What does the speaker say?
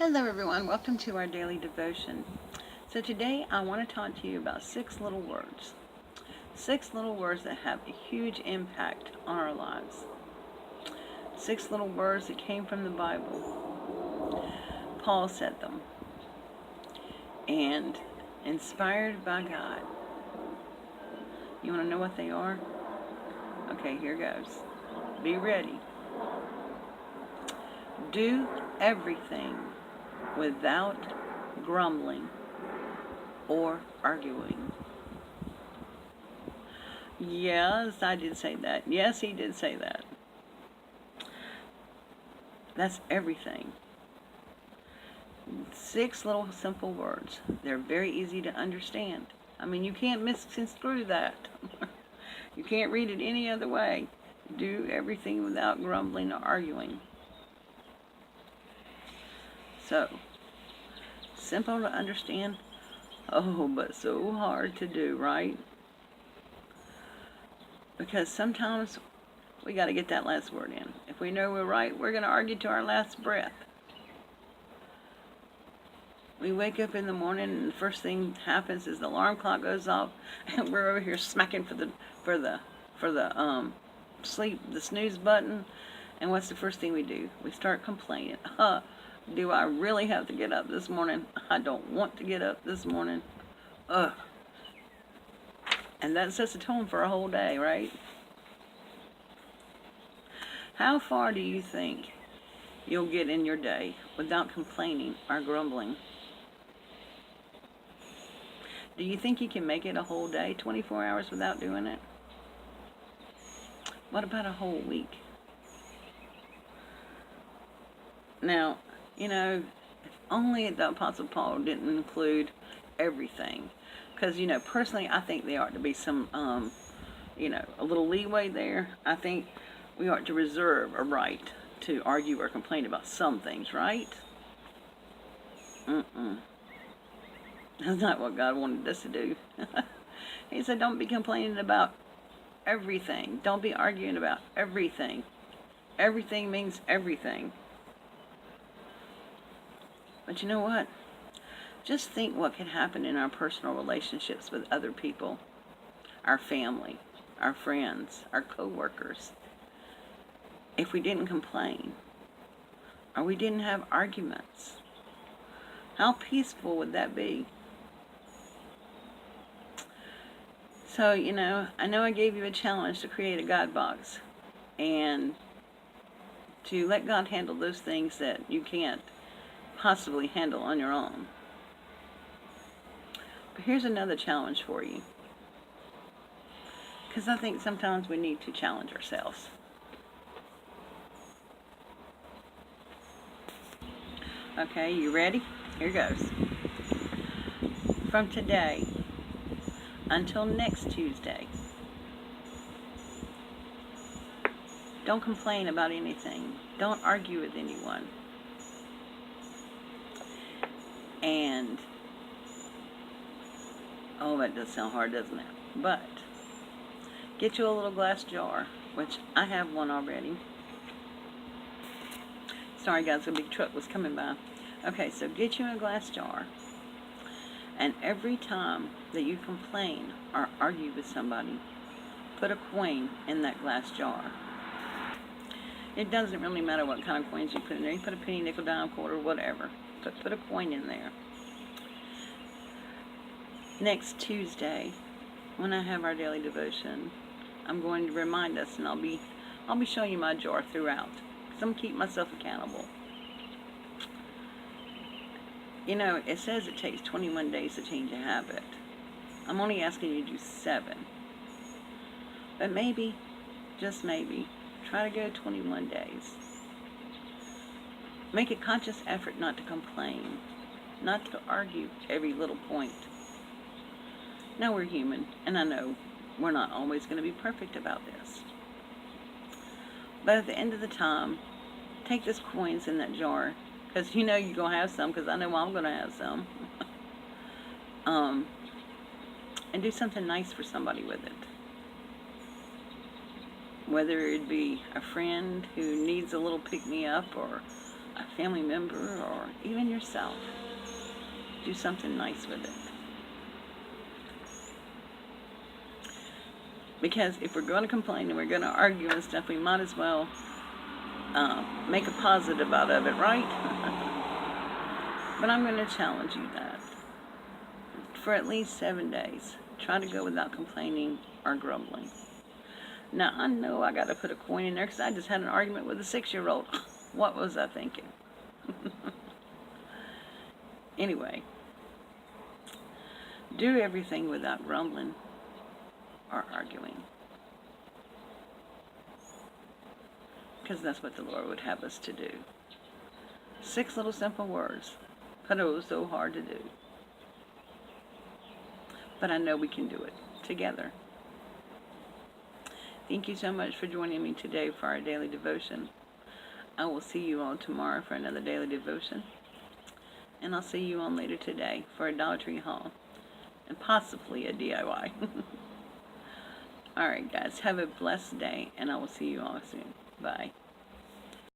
Hello everyone, welcome to our daily devotion. So today I want to talk to you about 6 little words. 6 little words that have a huge impact on our lives. 6 little words that came from the Bible. Paul said them. And inspired by God. You want to know what they are? Okay, here goes. Be ready. Do everything without grumbling or arguing. Yes, I did say that. Yes, he did say that. That's everything. 6 little simple words. They're very easy to understand. I mean, you can't misconstrue that. You can't read it any other way. Do everything without grumbling or arguing. So, simple to understand, but so hard to do, right? Because sometimes we got to get that last word in. If we know we're right, we're going to argue to our last breath. We wake up in the morning and the first thing happens is the alarm clock goes off and we're over here smacking for the snooze button. And what's the first thing we do? We start complaining. Do I really have to get up this morning? I don't want to get up this morning. Ugh. And that sets the tone for a whole day, right? How far do you think you'll get in your day without complaining or grumbling? Do you think you can make it a whole day, 24 hours without doing it? What about a whole week? Now, if only the Apostle Paul didn't include everything. Because, personally, I think there ought to be some, a little leeway there. I think we ought to reserve a right to argue or complain about some things, right? That's not what God wanted us to do. He said, don't be complaining about everything. Don't be arguing about everything. Everything means everything. But you know what? Just think what could happen in our personal relationships with other people, our family, our friends, our co-workers, if we didn't complain, or we didn't have arguments. How peaceful would that be? So, I know I gave you a challenge to create a God box and to let God handle those things that you can't possibly handle on your own. But here's another challenge for you. Because I think sometimes we need to challenge ourselves. Okay, you ready? Here goes. From today until next Tuesday, don't complain about anything. Don't argue with anyone. And, that does sound hard, doesn't it? But, get you a little glass jar, which I have one already. Sorry guys, a big truck was coming by. Okay, so get you a glass jar. And every time that you complain or argue with somebody, put a coin in that glass jar. It doesn't really matter what kind of coins you put in there. You put a penny, nickel, dime, quarter, whatever. Put a coin in there. Next Tuesday, when I have our daily devotion, I'm going to remind us, and I'll be showing you my jar throughout, because I'm keeping myself accountable. It says it takes 21 days to change a habit. I'm only asking you to do 7. But maybe, just maybe, try to go 21 days. Make a conscious effort not to complain, not to argue every little point. Now we're human, and I know we're not always going to be perfect about this. But at the end of the time, take those coins in that jar, because you're going to have some, because I know I'm going to have some. And do something nice for somebody with it. Whether it be a friend who needs a little pick-me-up, or a family member, or even yourself. Do something nice with it. Because if we're going to complain and we're going to argue and stuff, we might as well make a positive out of it, right? But I'm going to challenge you that for at least 7 days, try to go without complaining or grumbling. Now, I know I got to put a coin in there because I just had an argument with a 6-year-old. What was I thinking? Anyway, do everything without grumbling or arguing. Because that's what the Lord would have us to do. 6 little simple words, but it was so hard to do. But I know we can do it together. Thank you so much for joining me today for our daily devotion. I will see you all tomorrow for another daily devotion. And I'll see you on later today for a Dollar Tree haul. And possibly a DIY. Alright guys, have a blessed day. And I will see you all soon. Bye.